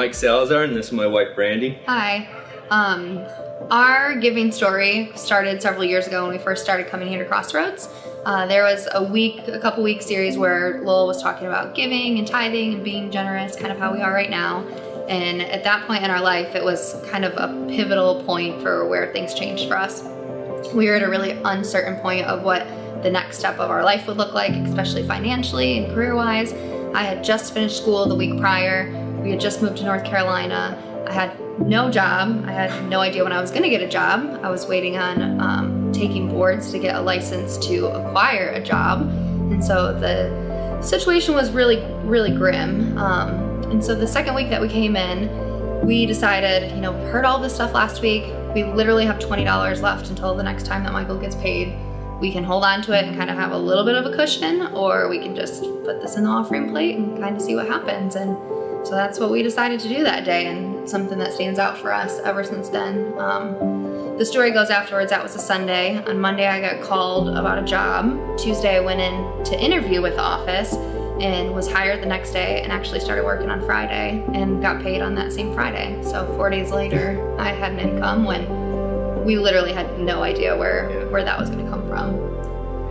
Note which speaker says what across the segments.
Speaker 1: Mike Salazar, and this is my wife, Brandy.
Speaker 2: Hi. Our giving story started several years ago when we first started coming here to Crossroads. There was a couple week series where Lowell was talking about giving and tithing and being generous, kind of how we are right now. And at that point in our life, it was kind of a pivotal point for where things changed for us. We were at a really uncertain point of what the next step of our life would look like, especially financially and career-wise. I had just finished school the week prior. We had just moved to North Carolina. I had no job. I had no idea when I was gonna get a job. I was waiting on taking boards to get a license to acquire a job. And so the situation was really, really grim. And so the second week that we came in, we decided, we heard all this stuff last week. We literally have $20 left until the next time that Michael gets paid. We can hold on to it and kind of have a little bit of a cushion, or we can just put this in the offering plate and kind of see what happens. And so that's what we decided to do that day, and something that stands out for us ever since then. The story goes afterwards. That was a Sunday. On Monday, I got called about a job. Tuesday, I went in to interview with the office and was hired the next day, and actually started working on Friday and got paid on that same Friday. So 4 days later, I had an income when we literally had no idea where that was going to come from.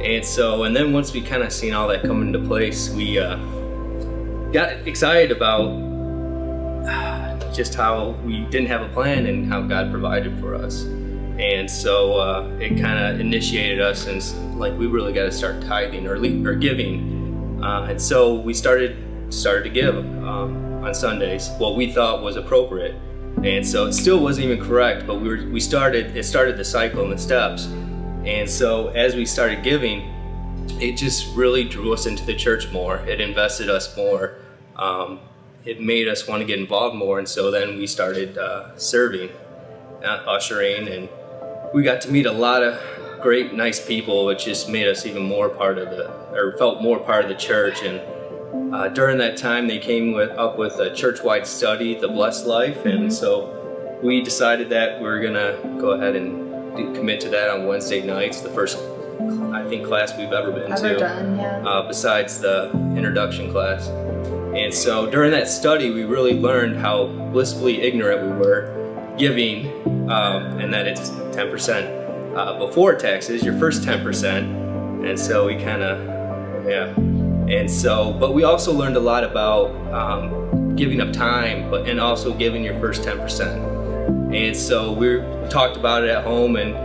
Speaker 1: And then once we kind of seen all that come into place, we got excited about just how we didn't have a plan and how God provided for us. And so it kind of initiated us, and we really got to start tithing or giving. And so we started to give on Sundays, what we thought was appropriate. And so it still wasn't even correct, but it started the cycle and the steps. And so as we started giving, it just really drew us into the church more. It invested us more. It made us want to get involved more. And so then we started serving, ushering, and we got to meet a lot of great, nice people, which just made us even more felt more part of the church. And during that time, they came up with a church-wide study, The Blessed Life. And so we decided that we were gonna go ahead and commit to that on Wednesday nights, the first, I think, class we've ever been to, besides the introduction class. And so during that study, we really learned how blissfully ignorant we were giving, and that it's 10% before taxes, your first 10%. And so we kind of, but we also learned a lot about giving up time, and also giving your first 10%. And so we talked about it at home and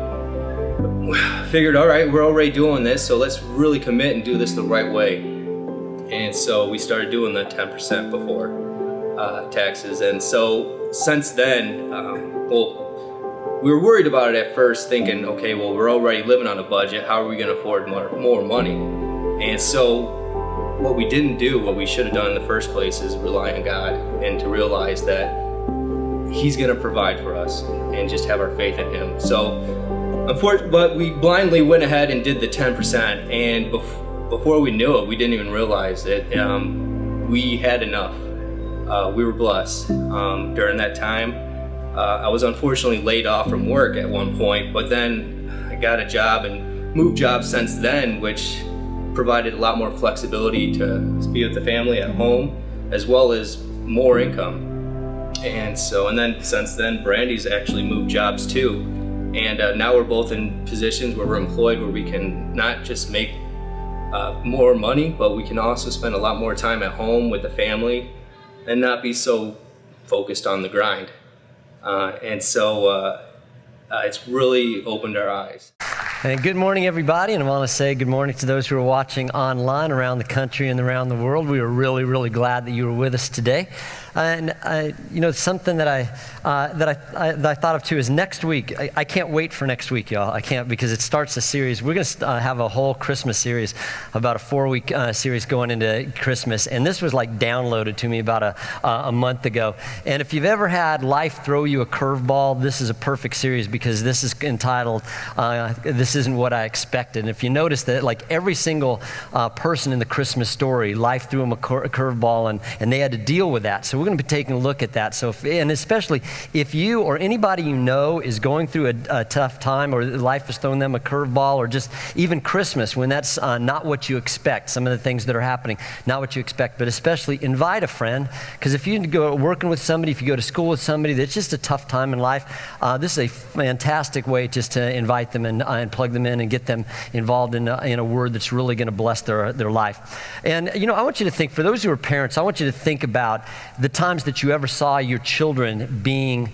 Speaker 1: figured, all right, we're already doing this, so let's really commit and do this the right way. And so we started doing the 10% before taxes. And so since then, we were worried about it at first, thinking, okay, well, we're already living on a budget. How are we going to afford more money? And so what we didn't do, what we should have done in the first place, is rely on God and to realize that He's going to provide for us and just have our faith in Him. So, but we blindly went ahead and did the 10%. And before we knew it, we didn't even realize it. We had enough. We were blessed during that time. I was unfortunately laid off from work at one point, but then I got a job and moved jobs since then, which provided a lot more flexibility to be with the family at home, as well as more income. And then since then, Brandy's actually moved jobs too. And now we're both in positions where we're employed, where we can not just make more money, but we can also spend a lot more time at home with the family and not be so focused on the grind. It's really opened our eyes.
Speaker 3: And good morning, everybody, and I want to say good morning to those who are watching online around the country and around the world. We are really, really glad that you are with us today. And something that I thought of too is next week. I can't wait for next week, y'all. I can't, because it starts a series. We're going to have a whole Christmas series, about a 4-week series going into Christmas. And this was downloaded to me about a month ago. And if you've ever had life throw you a curveball, this is a perfect series, because this is entitled, this this isn't what I expected. And if you notice that, like every single person in the Christmas story, life threw them a curveball, and they had to deal with that. So we're going to be taking a look at that. So, and especially if you or anybody you know is going through a tough time, or life has thrown them a curveball, or just even Christmas when that's not what you expect, some of the things that are happening, not what you expect, but especially invite a friend, because if you go working with somebody, if you go to school with somebody that's just a tough time in life, this is a fantastic way just to invite them and plug them in and get them involved in a word that's really going to bless their life. And I want you to think, for those who are parents, I want you to think about the times that you ever saw your children being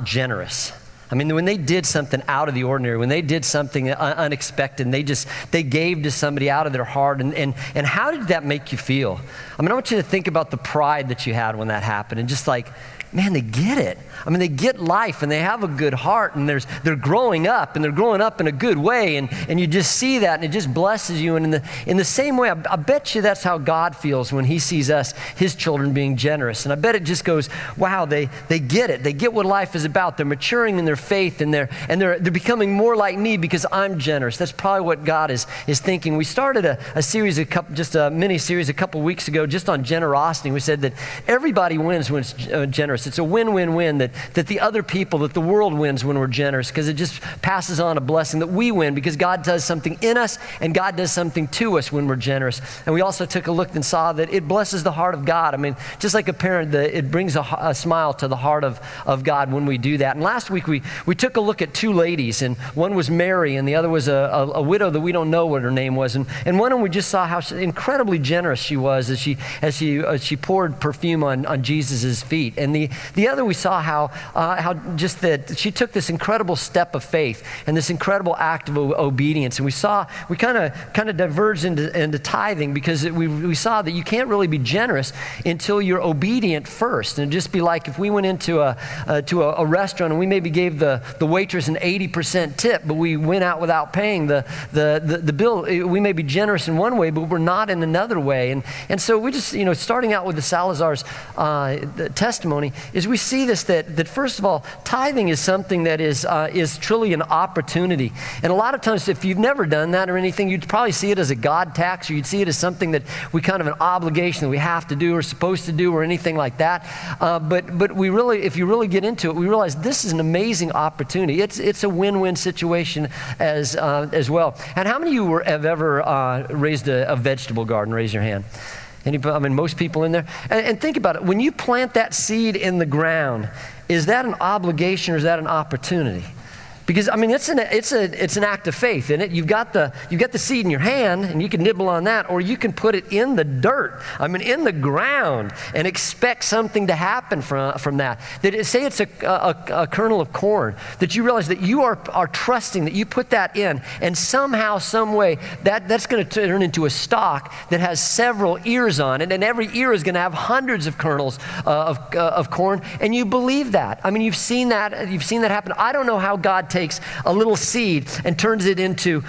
Speaker 3: generous. I mean, when they did something out of the ordinary, when they did something unexpected, and they gave to somebody out of their heart, and how did that make you feel? I mean, I want you to think about the pride that you had when that happened, and just like, man, they get it. I mean, they get life, and they have a good heart, and they're growing up, and they're growing up in a good way, and you just see that, and it just blesses you. And in the same way, I bet you that's how God feels when he sees us, his children, being generous. And I bet it just goes, wow, they get it. They get what life is about. They're maturing in their faith, and they're becoming more like me because I'm generous. That's probably what God is thinking. We started a series, just a mini series a couple weeks ago, just on generosity. We said that everybody wins when it's generous. It's a win-win-win, that the other people, that the world wins when we're generous, because it just passes on a blessing, that we win because God does something in us and God does something to us when we're generous. And we also took a look and saw that it blesses the heart of God. I mean, just like a parent, it brings a smile to the heart of God when we do that. And last week we took a look at two ladies, and one was Mary and the other was a widow that we don't know what her name was. And one of them, we just saw how incredibly generous she was as she poured perfume on Jesus' feet. And the other, we saw how just that she took this incredible step of faith and this incredible act of obedience. And we kind of diverged into tithing, because we saw that you can't really be generous until you're obedient first. And it'd just be like if we went into a restaurant and we maybe gave the waitress an 80% tip, but we went out without paying the bill. We may be generous in one way, but we're not in another way. And so we just, starting out with the Salazar's testimony, is we see this, that first of all, tithing is something that is truly an opportunity. And a lot of times, if you've never done that or anything, you'd probably see it as a God tax, or you'd see it as something that we kind of an obligation that we have to do or supposed to do or anything like that. But we really, if you really get into it, we realize this is an amazing opportunity. It's a win-win situation as well. And how many of you have ever raised a vegetable garden? Raise your hand. Most people in there. And think about it. When you plant that seed in the ground, is that an obligation or is that an opportunity? Because it's an act of faith, isn't it? You've got the seed in your hand, and you can nibble on that, or you can put it in the dirt, in the ground, and expect something to happen from that. Say it's a kernel of corn, that you realize that you are trusting that you put that in, and somehow, some way, that's going to turn into a stalk that has several ears on it, and every ear is going to have hundreds of kernels of corn, and you believe that. You've seen that happen. I don't know how God takes a little seed and turns it into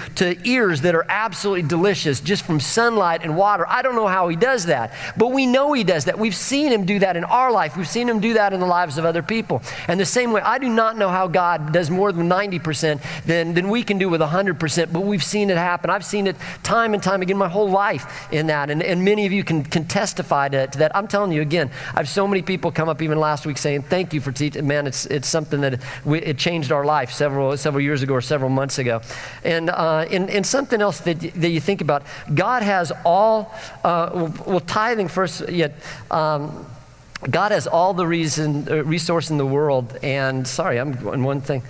Speaker 3: ears that are absolutely delicious just from sunlight and water. I don't know how he does that, but we know he does that. We've seen him do that in our life. We've seen him do that in the lives of other people. And the same way, I do not know how God does more than 90% than we can do with 100%, but we've seen it happen. I've seen it time and time again my whole life in that, and many of you can testify to that. I'm telling you again, I have so many people come up even last week saying, thank you for teaching. Man, it's something that it changed our life several years ago or several months ago. And something else that you think about, God has all, tithing first, yet God has all the resource in the world. And sorry, I'm on one thing.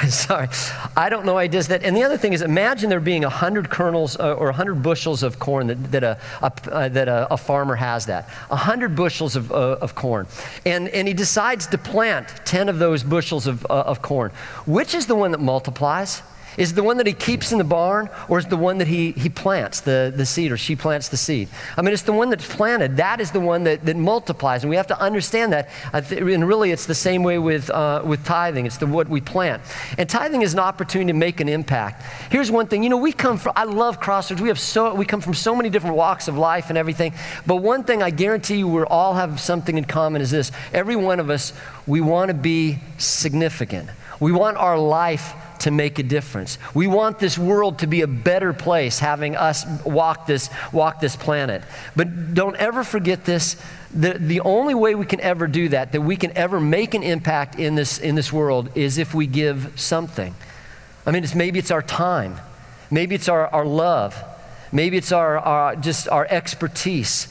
Speaker 3: Sorry, I don't know why he does that. And the other thing is, imagine there being 100 kernels or 100 bushels of corn that a farmer has that. 100 bushels of corn. And he decides to plant 10 of those bushels of corn. Which is the one that multiplies? Is it the one that he keeps in the barn, or is it the one that he plants the seed, or she plants the seed? It's the one that's planted. That is the one that multiplies, and we have to understand that. And really, it's the same way with tithing. It's what we plant. And tithing is an opportunity to make an impact. Here's one thing. I love Crossroads. We come from so many different walks of life and everything. But one thing I guarantee you, we all have something in common is this. Every one of us, we want to be significant. We want our life to make a difference. We want this world to be a better place, having us walk this planet. But don't ever forget this. The only way we can ever do that we can ever make an impact in this world, is if we give something. I mean, maybe it's our time. Maybe it's our love. Maybe it's just our expertise.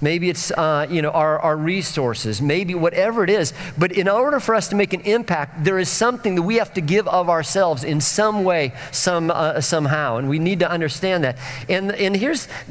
Speaker 3: Maybe it's our resources, maybe whatever it is. But in order for us to make an impact, there is something that we have to give of ourselves in some way, somehow. And we need to understand that. And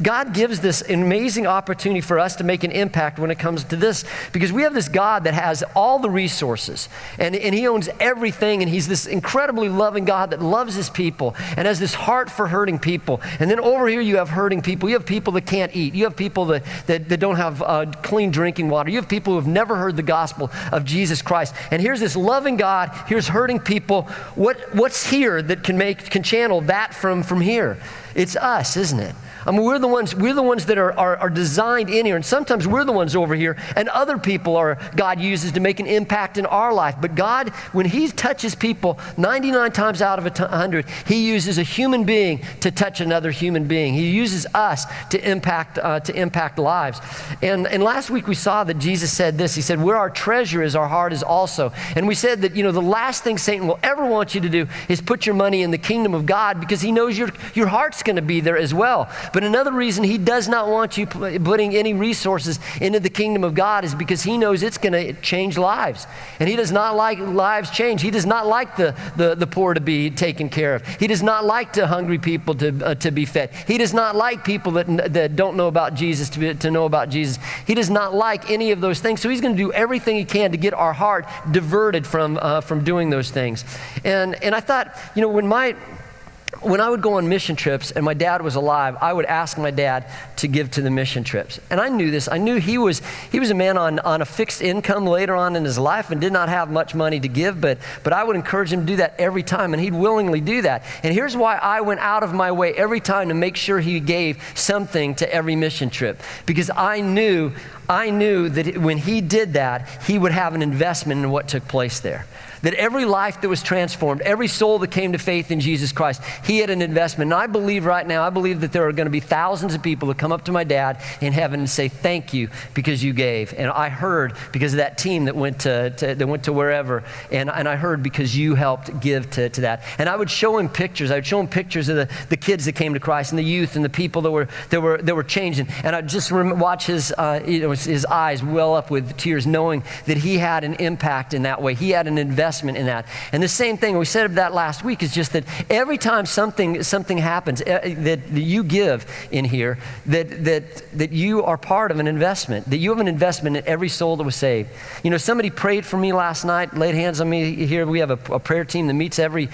Speaker 3: God gives this amazing opportunity for us to make an impact when it comes to this. Because we have this God that has all the resources. And he owns everything. And he's this incredibly loving God that loves his people and has this heart for hurting people. And then over here you have hurting people. You have people that can't eat. You have people that don't have clean drinking water. You have people who have never heard the gospel of Jesus Christ. And here's this loving God, here's hurting people. What's here that can channel that from here? It's us, isn't it? I mean, we're the ones that are designed in here, and sometimes we're the ones over here, and other people God uses to make an impact in our life. But God, when he touches people, 99 times out of 100, he uses a human being to touch another human being. He uses us to impact lives. And last week we saw that Jesus said this. He said, where our treasure is, our heart is also. And we said that, the last thing Satan will ever want you to do is put your money in the kingdom of God, because he knows your heart's going to be there as well. But another reason he does not want you putting any resources into the kingdom of God is because he knows it's going to change lives. And he does not like lives change. He does not like the poor to be taken care of. He does not like the hungry people to be fed. He does not like people that don't know about Jesus to know about Jesus. He does not like any of those things. So he's going to do everything he can to get our heart diverted from doing those things. And I thought, when I would go on mission trips and my dad was alive, I would ask my dad to give to the mission trips. And I knew this. I knew he was a man on a fixed income later on in his life and did not have much money to give, but I would encourage him to do that every time, and he'd willingly do that. And here's why I went out of my way every time to make sure he gave something to every mission trip. Because I knew that when he did that, he would have an investment in what took place there. That every life that was transformed, every soul that came to faith in Jesus Christ, he had an investment. And I believe that there are going to be thousands of people that come up to my dad in heaven and say, thank you because you gave. And I heard because of that team that went to wherever, and I heard because you helped give to that. And I would show him pictures. I would show him pictures of the kids that came to Christ and the youth and the people that were changing. And I'd just watch his eyes well up with tears, knowing that he had an impact in that way. He had an investment in that. And the same thing, we said that last week, is just that every time something happens that you give in here, that you are part of an investment, that you have an investment in every soul that was saved. Somebody prayed for me last night, laid hands on me here. We have a prayer team that meets every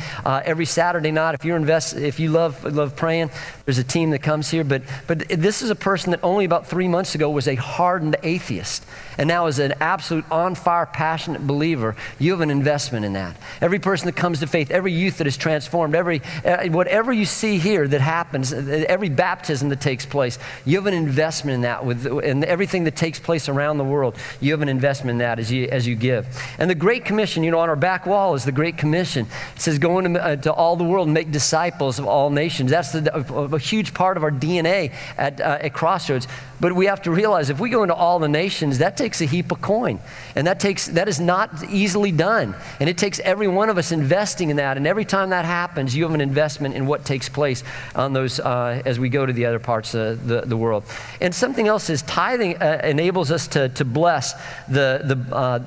Speaker 3: Saturday night. If you love praying, there's a team that comes here. But this is a person that only about 3 months ago was a hardened atheist, and now is an absolute on-fire, passionate believer. You have an investment in that. Every person that comes to faith, every youth that is transformed, whatever you see here that happens, every baptism that takes place, you have an investment in that. And everything that takes place around the world, you have an investment in that as you give. And the Great Commission, on our back wall is the Great Commission. It says, go into all the world and make disciples of all nations. That's a huge part of our DNA at Crossroads. But we have to realize, if we go into all the nations, that takes a heap of coin. And that is not easily done. And it takes every one of us investing in that. And every time that happens, you have an investment in what takes place on those as we go to the other parts of the world. And something else is tithing enables us to bless that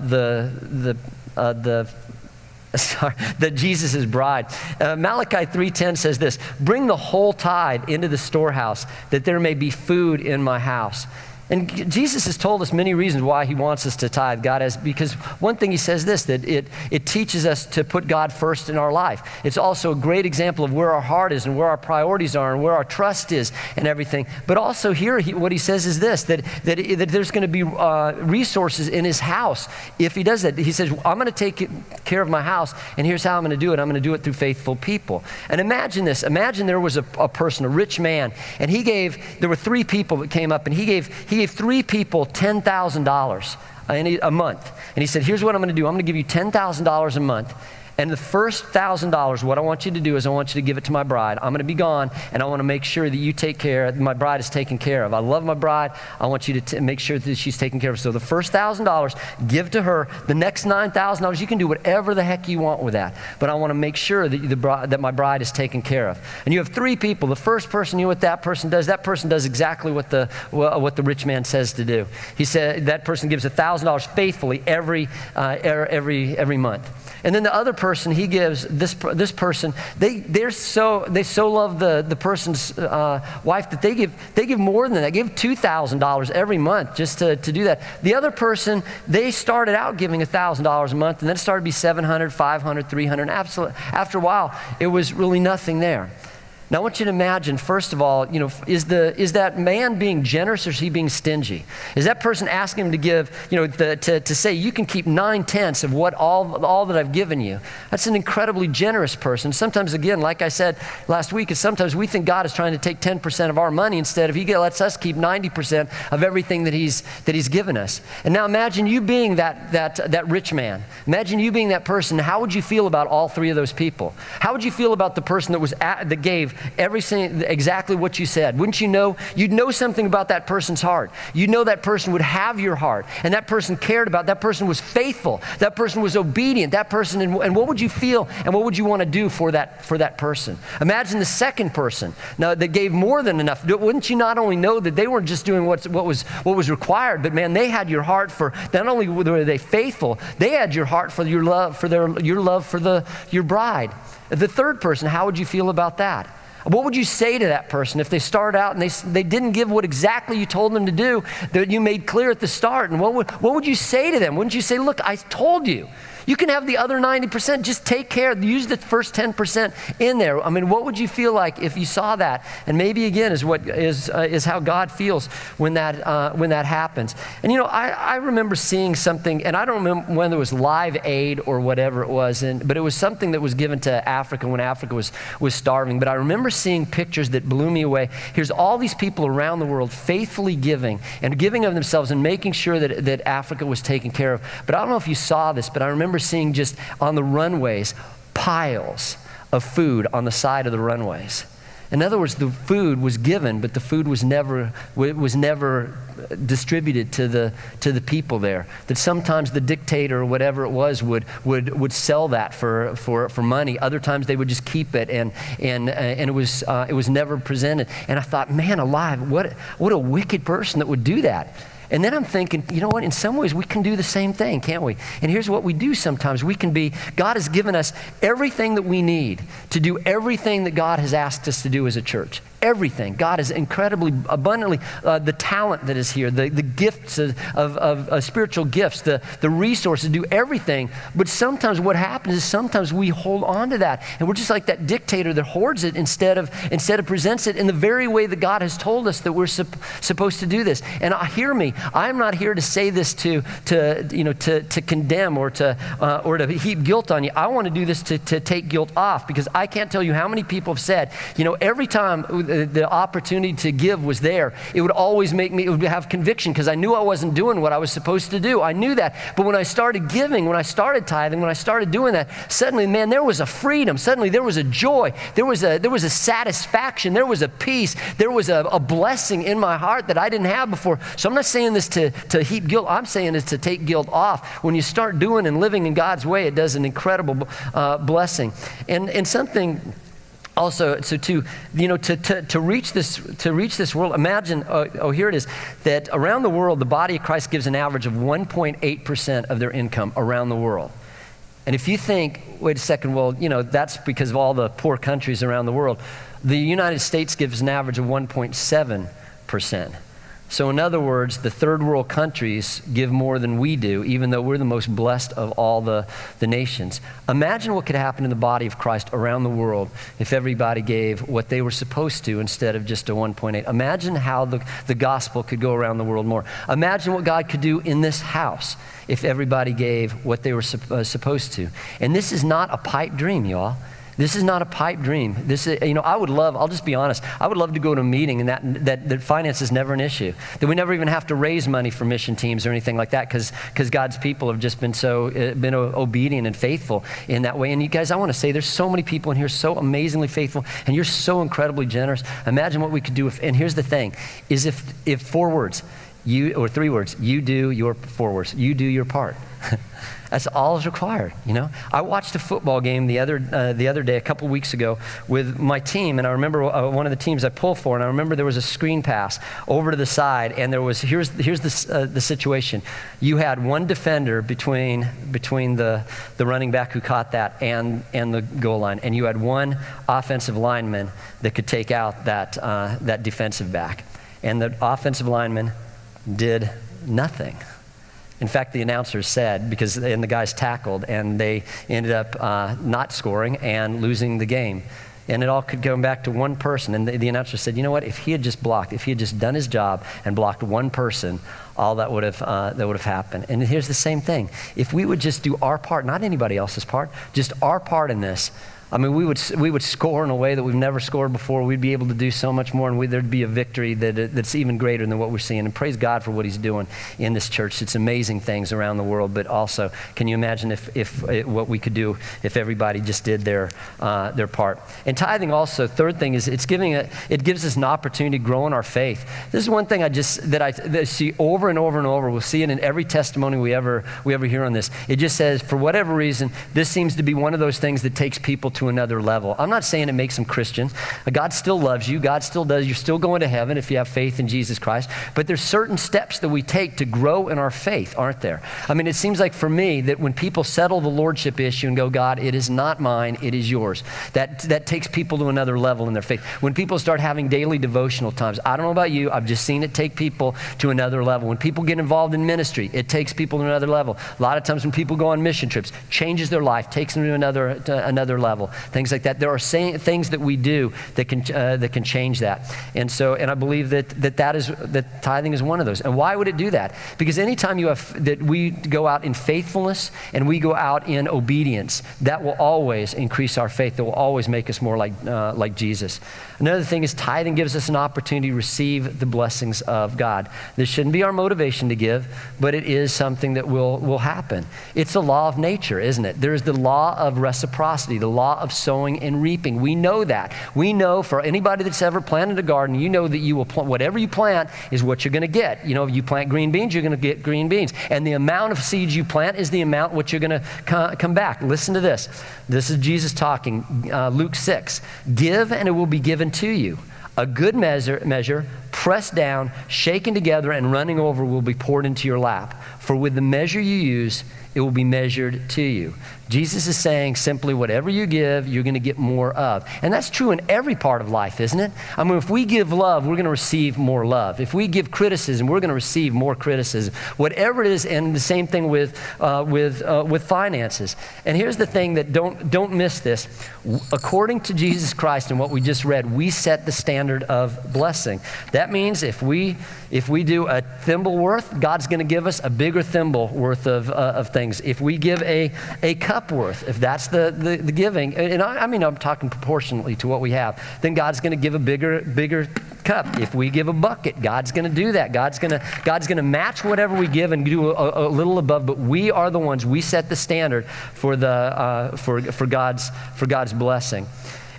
Speaker 3: Jesus' bride. Malachi 3:10 says this: bring the whole tithe into the storehouse, that there may be food in my house. And Jesus has told us many reasons why he wants us to tithe. Because one thing he says this, that it teaches us to put God first in our life. It's also a great example of where our heart is and where our priorities are and where our trust is and everything. But also here, what he says is this, that there's going to be resources in his house if he does that. He says, I'm going to take care of my house, and here's how I'm going to do it. I'm going to do it through faithful people. And imagine this. Imagine there was a person, a rich man, and there were 3 people that came up, and he gave 3 people $10,000 a month. And he said, here's what I'm going to do. I'm going to give you $10,000 a month. And the first $1,000, what I want you to do is I want you to give it to my bride. I'm going to be gone, and I want to make sure that you take care, my bride is taken care of. I love my bride. I want you to make sure that she's taken care of. So the first $1,000, give to her. The next $9,000, you can do whatever the heck you want with that. But I want to make sure that, that my bride is taken care of. And you have three people. The first person, you know what that person does? That person does exactly what the rich man says to do. He said that person gives $1,000 faithfully every month. And then the other person, he gives this person. They so love the person's wife that they give more than that. They give $2,000 every month just to do that. The other person, they started out giving $1,000 a month, and then it started to be $700, $500, $300. After a while, it was really nothing there. Now I want you to imagine, first of all, is that man being generous, or is he being stingy? Is that person asking him to give, to say you can keep 9/10 of what all that I've given you? That's an incredibly generous person. Sometimes, again, like I said last week, is sometimes we think God is trying to take 10% of our money instead of He lets us keep 90% of everything that He's given us. And now imagine you being that rich man. Imagine you being that person. How would you feel about all three of those people? How would you feel about the person that gave everything exactly what you said? Wouldn't you know? You'd know something about that person's heart. You'd know that person would have your heart, and that person cared about, that person was faithful, that person was obedient, that person, and what would you feel and what would you want to do for that person? Imagine the second person now that gave more than enough. Wouldn't you not only know that they weren't just doing what was required, but man, they had your heart for, not only were they faithful, they had your heart for your love for your bride. The third person, how would you feel about that? What would you say to that person if they start out and they didn't give what exactly you told them to do that you made clear at the start? And what would you say to them? Wouldn't you say, look, I told you. You can have the other 90%. Just take care. Use the first 10% in there. I mean, what would you feel like if you saw that? And maybe again is how God feels when that happens. And I remember seeing something, and I don't remember whether it was Live Aid or whatever it was, but it was something that was given to Africa when Africa was starving. But I remember seeing pictures that blew me away. Here's all these people around the world faithfully giving and giving of themselves and making sure that Africa was taken care of. But I don't know if you saw this, but I remember seeing just on the runways piles of food on the side of the runways. In other words, the food was given, but the food was never distributed to the people there. That sometimes the dictator or whatever it was would sell that for money. Other times they would just keep it, and it was never presented. And I thought, man alive, what a wicked person that would do that. And then I'm thinking, you know what, in some ways we can do the same thing, can't we? And here's what we do sometimes. God has given us everything that we need to do everything that God has asked us to do as a church. Everything. God is incredibly abundantly, the talent that is here, the gifts of spiritual gifts, the resources to do everything. But sometimes what happens is sometimes we hold on to that, and we're just like that dictator that hoards it instead of presents it in the very way that God has told us that we're supposed to do this. And hear me, I'm not here to say this to condemn or to heap guilt on you. I want to do this to take guilt off, because I can't tell you how many people have said, every time the opportunity to give was there, it would always make me, it would have conviction, because I knew I wasn't doing what I was supposed to do. I knew that. But when I started giving, when I started tithing, when I started doing that, suddenly, man, there was a freedom. Suddenly there was a joy. There was a satisfaction. There was a peace. There was a blessing in my heart that I didn't have before. So I'm not saying this to heap guilt. I'm saying this to take guilt off. When you start doing and living in God's way, it does an incredible blessing. And something also, so to reach this world, imagine, here it is, that around the world, the body of Christ gives an average of 1.8% of their income around the world. And if you think, wait a second, well, that's because of all the poor countries around the world. The United States gives an average of 1.7%. So in other words, the third world countries give more than we do, even though we're the most blessed of all the nations. Imagine what could happen in the body of Christ around the world if everybody gave what they were supposed to instead of just a 1.8. Imagine how the gospel could go around the world more. Imagine what God could do in this house if everybody gave what they were supposed to. And this is not a pipe dream, y'all. This is not a pipe dream. This is, I'll just be honest, I would love to go to a meeting and that finance is never an issue, that we never even have to raise money for mission teams or anything like that because God's people have just been been obedient and faithful in that way. And you guys, I want to say there's so many people in here so amazingly faithful, and you're so incredibly generous. Imagine what we could do and here's the thing, is if 4 words, or 3 words, you do your 4 words, you do your part. That's all is required, I watched a football game the other day, a couple weeks ago, with my team, and I remember one of the teams I pull for, and I remember there was a screen pass over to the side, and here's the situation. You had one defender between the running back who caught that and the goal line, and you had one offensive lineman that could take out that defensive back, and the offensive lineman did nothing. In fact, the announcer said, and the guys tackled, and they ended up not scoring and losing the game. And it all could come back to one person. And the announcer said, you know what? If he had just done his job and blocked one person, all that would have happened. And here's the same thing. If we would just do our part, not anybody else's part, just our part in this, we would score in a way that we've never scored before. We'd be able to do so much more, and there'd be a victory that's even greater than what we're seeing. And praise God for what he's doing in this church. It's amazing things around the world, but also, can you imagine what we could do if everybody just did their part? And tithing also, third thing is it gives us an opportunity to grow in our faith. This is one thing that I see over and over and over. We'll see it in every testimony we ever hear on this. It just says, for whatever reason, this seems to be one of those things that takes people to another level. I'm not saying it makes them Christians. God still loves you. God still does. You're still going to heaven if you have faith in Jesus Christ. But there's certain steps that we take to grow in our faith, aren't there? It seems like for me that when people settle the lordship issue and go, God, it is not mine, it is yours, that takes people to another level in their faith. When people start having daily devotional times, I don't know about you, I've just seen it take people to another level. When people get involved in ministry, it takes people to another level. A lot of times when people go on mission trips, changes their life, takes them to another level. Things like that. There are things that we do that can change that. And I believe that tithing is one of those. And why would it do that? Because anytime that we go out in faithfulness and we go out in obedience, that will always increase our faith. That will always make us more like Jesus. Another thing is tithing gives us an opportunity to receive the blessings of God. This shouldn't be our motivation to give, but it is something that will happen. It's a law of nature, isn't it? There is the law of reciprocity, the law of sowing and reaping. We know that. We know for anybody that's ever planted a garden, you know that you will plant, whatever you plant is what you're going to get. If you plant green beans, you're going to get green beans. And the amount of seeds you plant is the amount what you're going to come back. Listen to this. This is Jesus talking, Luke 6. Give and it will be given to you. A good measure, pressed down, shaken together, and running over will be poured into your lap. For with the measure you use, it will be measured to you. Jesus is saying simply whatever you give, you're going to get more of. And that's true in every part of life, isn't it? If we give love, we're going to receive more love. If we give criticism, we're going to receive more criticism. Whatever it is, and the same thing with finances. And here's the thing that don't miss this. According to Jesus Christ and what we just read, we set the standard of blessing. That means if we do a thimble worth, God's going to give us a bigger thimble worth of things. If we give a cup worth, if that's the giving, and I'm talking proportionately to what we have, then God's going to give a bigger cup. If we give a bucket, God's going to do that. God's going to match whatever we give and do a little above. But we are the ones. We set the standard for God's blessing,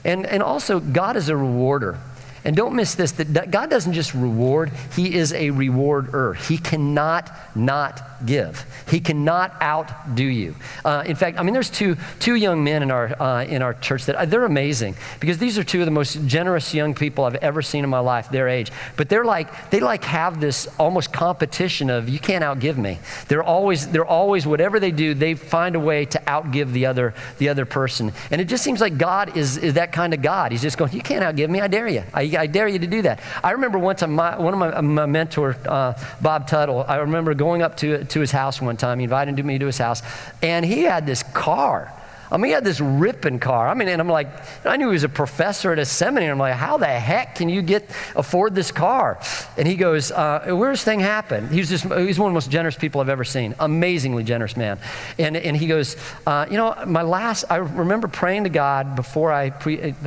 Speaker 3: and also God is a rewarder. And don't miss this, that God doesn't just reward, he is a rewarder. He cannot not give. He cannot outdo you. In fact, there's two young men in our church that they're amazing, because these are two of the most generous young people I've ever seen in my life, their age. But they have this almost competition of, you can't outgive me. They're always, whatever they do, they find a way to outgive the other person. And it just seems like God is that kind of God. He's just going, you can't outgive me, I dare you. I dare you to do that. I remember one time, one of my mentor, Bob Tuttle, I remember going up to his house one time. He invited me to his house, and he had this car. I mean, he had this ripping car. I mean, and I'm like, I knew he was a professor at a seminary. I'm like, how the heck can you afford this car? And he goes, weirdest thing happened. He's one of the most generous people I've ever seen. Amazingly generous man. And he goes, I remember praying to God before I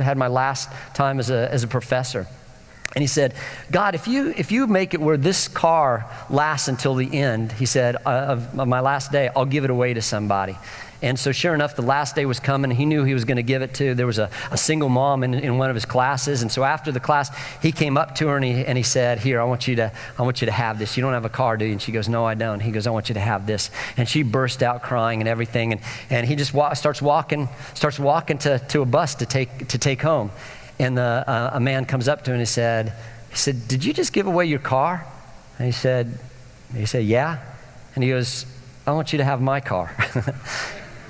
Speaker 3: had my last time as a professor. And he said, God, if you make it where this car lasts until the end, he said, of my last day, I'll give it away to somebody. And so sure enough, the last day was coming. He knew he was going to give it to. There was a single mom in one of his classes. And so after the class, he came up to her and he said, here, I want you to have this. You don't have a car, do you? And she goes, no, I don't. He goes, I want you to have this. And she burst out crying and everything. And he just starts walking to a bus to take home. And a man comes up to him and he said, did you just give away your car? And he said, yeah. And he goes, I want you to have my car.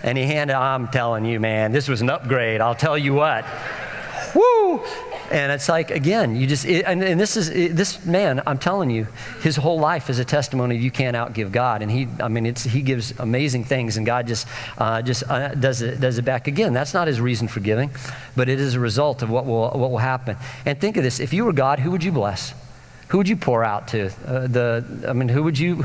Speaker 3: And he I'm telling you, man, this was an upgrade. I'll tell you what. Woo! And it's like, again, this man, I'm telling you, his whole life is a testimony you can't outgive God. And he gives amazing things, and God just does it back again. That's not his reason for giving, but it is a result of what will happen. And think of this: if you were God, who would you bless? Who would you pour out to? Who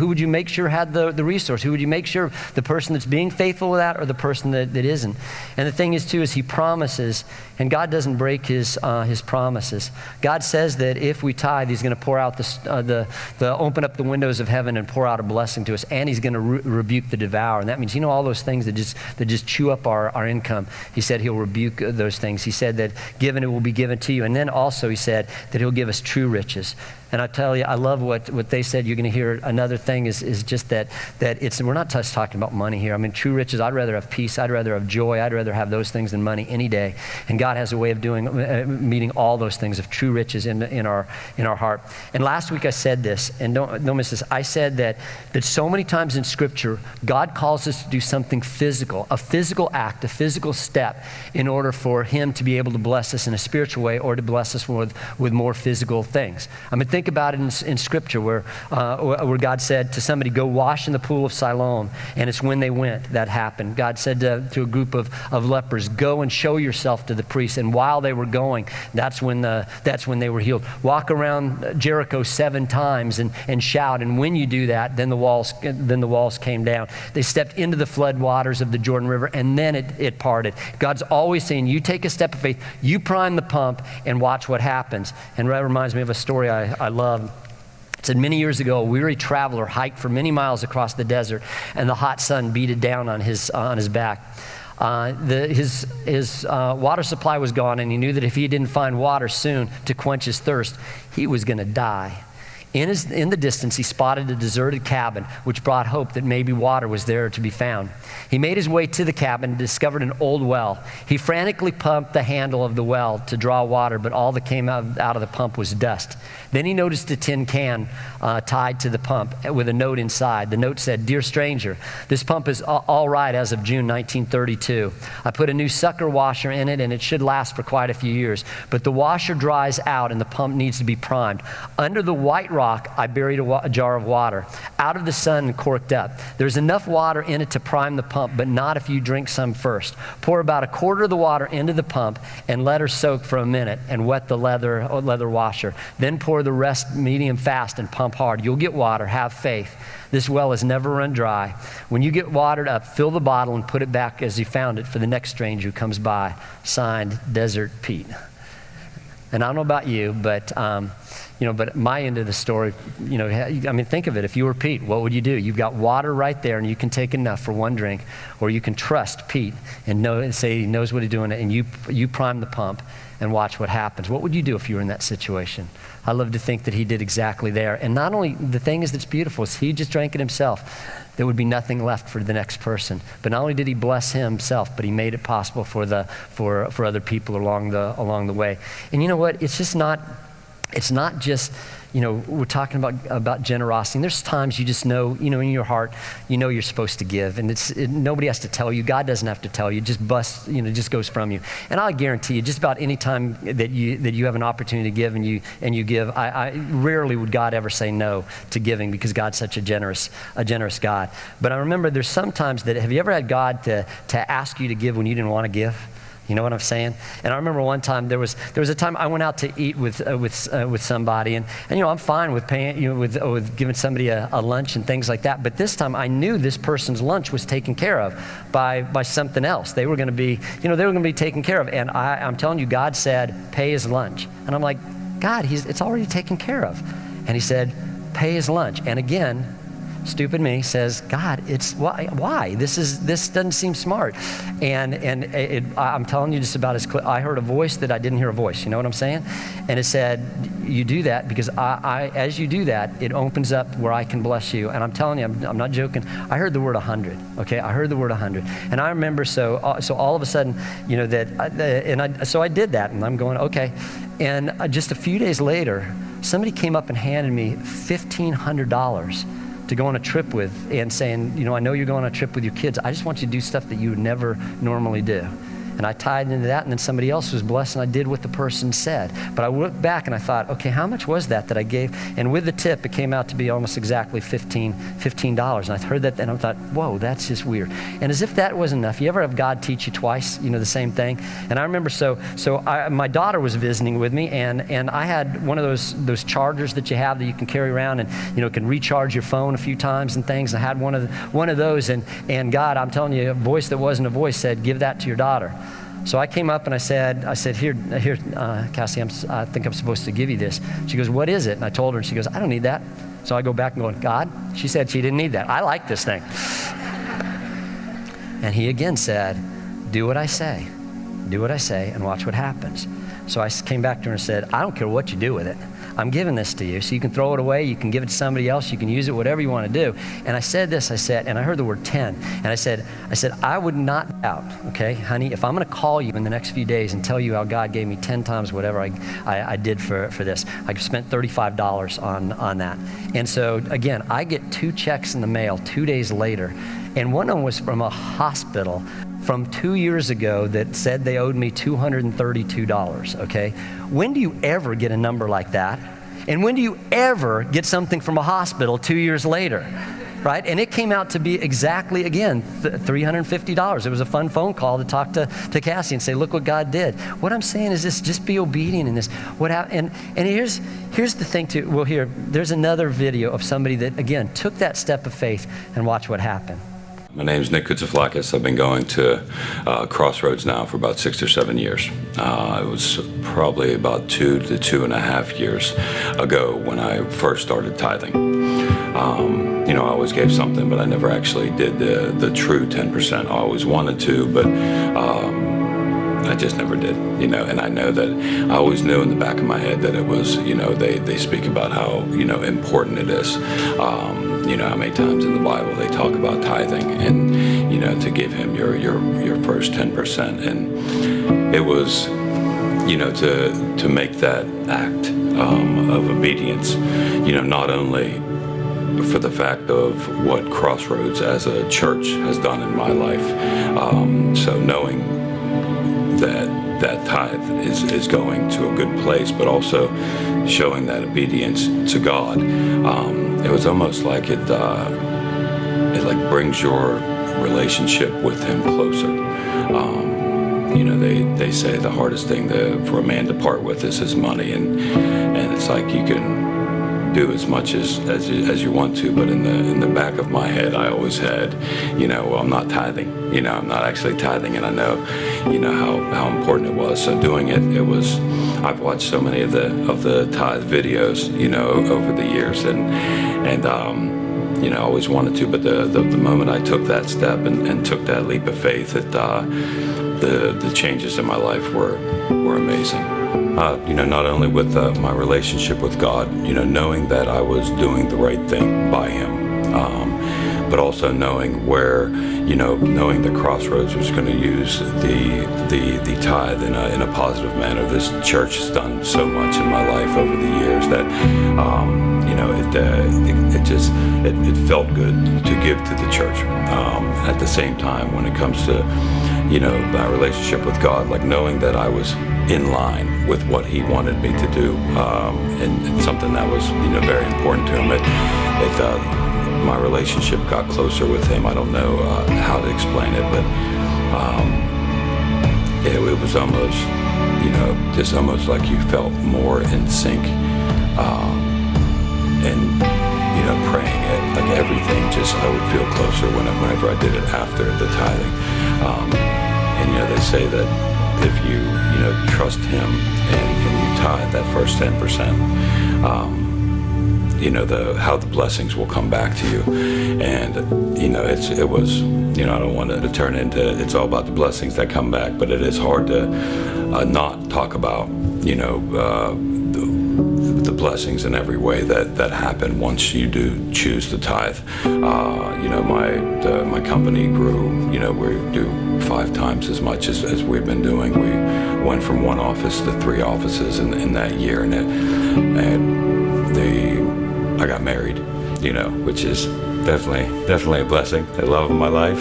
Speaker 3: would you make sure had the resource? Who would you make sure, the person that's being faithful with that or the person that isn't? And the thing is, too, is he promises, and God doesn't break his promises. God says that if we tithe, he's going to pour out open up the windows of heaven and pour out a blessing to us, and he's going to rebuke the devourer. And that means, all those things that just chew up our income. He said he'll rebuke those things. He said that given it will be given to you. And then also he said that he'll give us true riches. And I tell you, I love what they said. You're going to hear another thing is just that we're not just talking about money here. I mean, true riches, I'd rather have peace. I'd rather have joy. I'd rather have those things than money any day. And God has a way of meeting all those things of true riches in our heart. And last week I said this, and don't miss this. I said that so many times in Scripture, God calls us to do something physical, a physical act, a physical step, in order for him to be able to bless us in a spiritual way or to bless us with more physical things. I mean, think about it in Scripture where God said to somebody, go wash in the pool of Siloam. And it's when they went that happened. God said to a group of lepers, go and show yourself to the priest. And while they were going, that's when they were healed. Walk around Jericho 7 times and shout. And when you do that, then the walls came down. They stepped into the flood waters of the Jordan River, and then it parted. God's always saying, you take a step of faith, you prime the pump, and watch what happens. And that reminds me of a story I love. It said many years ago, a weary traveler hiked for many miles across the desert, and the hot sun beat it down on his back. His water supply was gone, and he knew that if he didn't find water soon to quench his thirst, he was going to die. In the distance, he spotted a deserted cabin, which brought hope that maybe water was there to be found. He made his way to the cabin and discovered an old well. He frantically pumped the handle of the well to draw water, but all that came out of the pump was dust. Then he noticed a tin can tied to the pump with a note inside. The note said, "Dear stranger, this pump is all right as of June 1932. I put a new sucker washer in it, and it should last for quite a few years. But the washer dries out, and the pump needs to be primed. Under the white rock, I buried a jar of water, out of the sun and corked up. There's enough water in it to prime the pump, but not if you drink some first. Pour about a quarter of the water into the pump and let her soak for a minute and wet the leather washer. Then pour the rest medium fast and pump hard. You'll get water. Have faith. This well has never run dry. When you get watered up, fill the bottle and put it back as you found it for the next stranger who comes by." Signed, Desert Pete. And I don't know about you, but but my end of the story, think of it. If you were Pete, what would you do? You've got water right there, and you can take enough for one drink, or you can trust Pete and say he knows what he's doing, and you prime the pump and watch what happens. What would you do if you were in that situation? I love to think that he did exactly there. And not only, the thing that's beautiful is he just drank it himself. There would be nothing left for the next person. But not only did he bless himself, but he made it possible for other people along the way. And you know what? It's it's not just, we're talking about generosity. And there's times you just know, in your heart, you're supposed to give, and nobody has to tell you. God doesn't have to tell you. It just just goes from you. And I guarantee you, just about any time that you have an opportunity to give and you give, I rarely would God ever say no to giving, because God's such a generous God. But I remember there's sometimes that, have you ever had God to ask you to give when you didn't want to give? You know what I'm saying? And I remember one time there was a time I went out to eat with somebody, and I'm fine with paying, with giving somebody a lunch and things like that. But this time I knew this person's lunch was taken care of by something else. They were going to be, taken care of. And I'm telling you, God said, pay his lunch. And I'm like, God, it's already taken care of. And he said, pay his lunch. And again, stupid me says, God, it's why? This doesn't seem smart. And I'm telling you, just about as clear. I heard a voice that I didn't hear a voice. You know what I'm saying? And it said, you do that because as you do that, it opens up where I can bless you. And I'm telling you, I'm not joking. I heard the word 100. Okay, I heard the word 100. And I remember so all of a sudden, so I did that, and I'm going, okay. And just a few days later, somebody came up and handed me $1,500 to go on a trip with, and saying, I know you're going on a trip with your kids. I just want you to do stuff that you would never normally do. And I tied into that, and then somebody else was blessed, and I did what the person said. But I looked back and I thought, okay, how much was that I gave? And with the tip, it came out to be almost exactly $15. And I heard that, and I thought, whoa, that's just weird. And as if that wasn't enough, you ever have God teach you twice, the same thing? And I remember, my daughter was visiting with me, and I had one of those chargers that you have that you can carry around, and can recharge your phone a few times and things. I had one of those, and God, I'm telling you, a voice that wasn't a voice said, give that to your daughter. So I came up and I said, here, Cassie, I think I'm supposed to give you this. She goes, what is it? And I told her, and she goes, I don't need that. So I go back and go, God, she said she didn't need that. I like this thing. And he again said, do what I say, and watch what happens. So I came back to her and said, I don't care what you do with it. I'm giving this to you, so you can throw it away, you can give it to somebody else, you can use it, whatever you want to do. And I said this, and I heard the word 10, and I said, I would not doubt, okay, honey, if I'm going to call you in the next few days and tell you how God gave me 10 times whatever I did for this. I spent $35 on that. And so, again, I get 2 checks in the mail 2 days later, and one of them was from a hospital from 2 years ago that said they owed me $232, okay? When do you ever get a number like that? And when do you ever get something from a hospital 2 years later, right? And it came out to be exactly, again, $350. It was a fun phone call to talk to Cassie and say, look what God did. What I'm saying is this, just be obedient in this. And here's the thing too, there's another video of somebody that, again, took that step of faith, and watch what happened.
Speaker 4: My name is Nick Koutsaflakis. I've been going to Crossroads now for about 6 or 7 years. It was probably about 2 to 2.5 years ago when I first started tithing. I always gave something, but I never actually did the true 10%. I always wanted to, but I just never did, and I know that I always knew in the back of my head that it was, they speak about how, important it is. How many times in the Bible they talk about tithing and, to give him your first 10%. And it was, to make that act of obedience, not only for the fact of what Crossroads as a church has done in my life. So knowing that tithe is going to a good place, but also showing that obedience to God. It was almost like it brings your relationship with him closer. They say the hardest thing for a man to part with is his money, and it's like you can do as much as you want to, but in the back of my head, I always had, I'm not tithing. I'm not actually tithing, and I know, how important it was. So doing it was. I've watched so many of the tithe videos, over the years, and I always wanted to. But the moment I took that step and took that leap of faith, the changes in my life were amazing. Not only with my relationship with God, knowing that I was doing the right thing by him, but also knowing where, knowing the Crossroads was going to use the tithe in a positive manner. This church has done so much in my life over the years that, it felt good to give to the church. At the same time, when it comes to, my relationship with God, like knowing that I was in line with what He wanted me to do, and something that was, very important to Him. My relationship got closer with Him. I don't know how to explain it, but it was almost, just almost like you felt more in sync, and praying it, like everything, just I would feel closer whenever I did it after the tithing. And they say that if you trust Him and you tithe that first 10%, how the blessings will come back to you. And it was I don't want it to turn into it's all about the blessings that come back, but it is hard to not talk about the blessings in every way that happen once you do choose to tithe. My company grew. We do 5 times as much as we've been doing. We went from 1 office to 3 offices in that year, and I got married, which is definitely a blessing, the love of my life.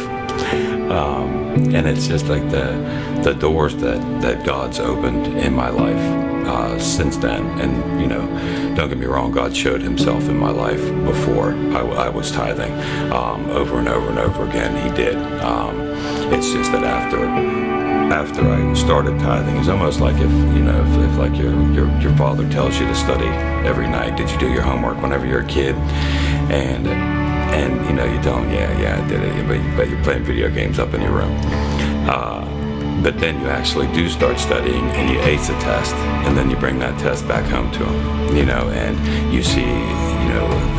Speaker 4: And it's just like the doors that God's opened in my life since then. And don't get me wrong, God showed Himself in my life before I was tithing, over and over and over again. He did. It's just that after I started tithing, it's almost like if like your father tells you to study every night. Did you do your homework whenever you're a kid? And you tell him, yeah, I did it, but you're playing video games up in your room. But then you actually do start studying and you ace a test, and then you bring that test back home to him, and you see,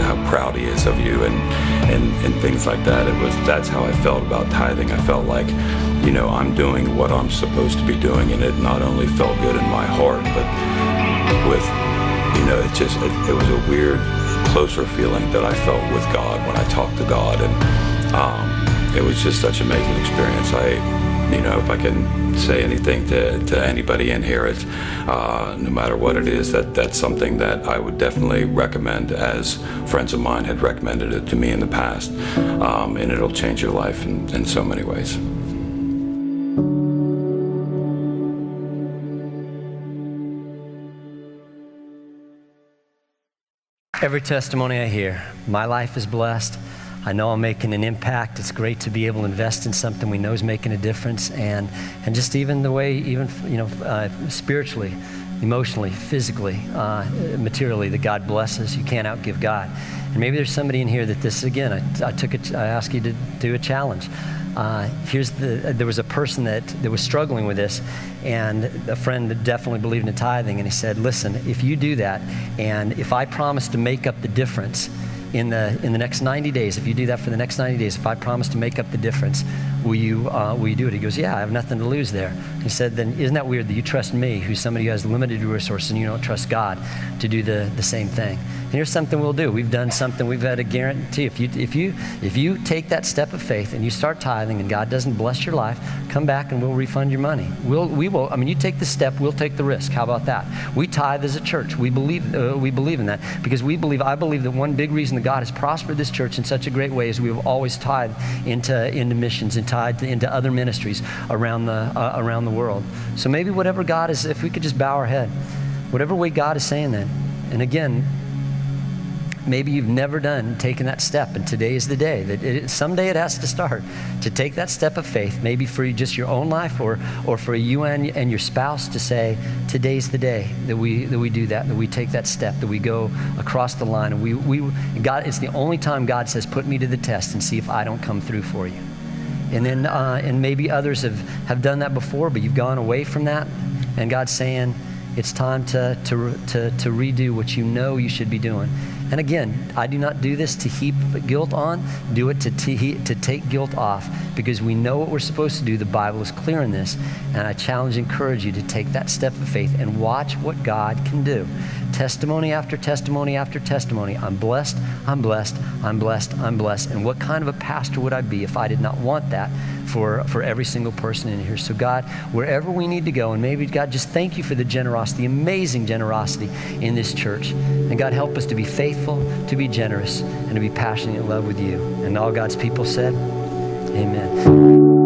Speaker 4: how proud he is of you and things like that. That's how I felt about tithing. I felt like, I'm doing what I'm supposed to be doing, and it not only felt good in my heart, but with, it was a weird, closer feeling that I felt with God when I talked to God, and it was just such an amazing experience. If I can say anything to anybody in here, it's no matter what it is, that's something that I would definitely recommend, as friends of mine had recommended it to me in the past, and it'll change your life in so many ways.
Speaker 3: Every testimony I hear, my life is blessed. I know I'm making an impact. It's great to be able to invest in something we know is making a difference, and just even the way, spiritually, emotionally, physically, materially, that God blesses. You can't outgive God. And maybe there's somebody in here that this, again, I asked you to do a challenge. There was a person that was struggling with this, and a friend that definitely believed in tithing, and he said, listen, if you do that, and if I promise to make up the difference in the next 90 days, if you do that for the next 90 days, if I promise to make up the difference, will you do it? He goes, yeah, I have nothing to lose there. He said, then isn't that weird that you trust me, who's somebody who has limited resources, and you don't trust God to do the same thing? And here's something we'll do. We've done something. We've had a guarantee. If you take that step of faith and you start tithing and God doesn't bless your life, come back and we'll refund your money. We will. I mean, you take the step, we'll take the risk. How about that? We tithe as a church. We believe in that because I believe that one big reason that God has prospered this church in such a great way is we have always tithed into missions and tithed into other ministries around the world. So maybe whatever God is, if we could just bow our head, whatever way God is saying that. And again, maybe you've never taken that step, and today is the day that someday it has to start to take that step of faith, maybe for just your own life or for you and your spouse, to say, today's the day that we do that we take that step, that we go across the line, and God, it's the only time God says, put me to the test and see if I don't come through for you. And then and maybe others have done that before, but you've gone away from that, and God's saying it's time to redo what you know you should be doing. And again, I do not do this to heap guilt on. Do it to take guilt off, because we know what we're supposed to do. The Bible is clear in this. And I challenge and encourage you to take that step of faith and watch what God can do. testimony after testimony after testimony. I'm blessed, I'm blessed, I'm blessed, I'm blessed. And what kind of a pastor would I be if I did not want that for every single person in here? So God, wherever we need to go, and maybe God, just thank you for the generosity, amazing generosity in this church. And God, help us to be faithful, to be generous, and to be passionate in love with you. And all God's people said, amen.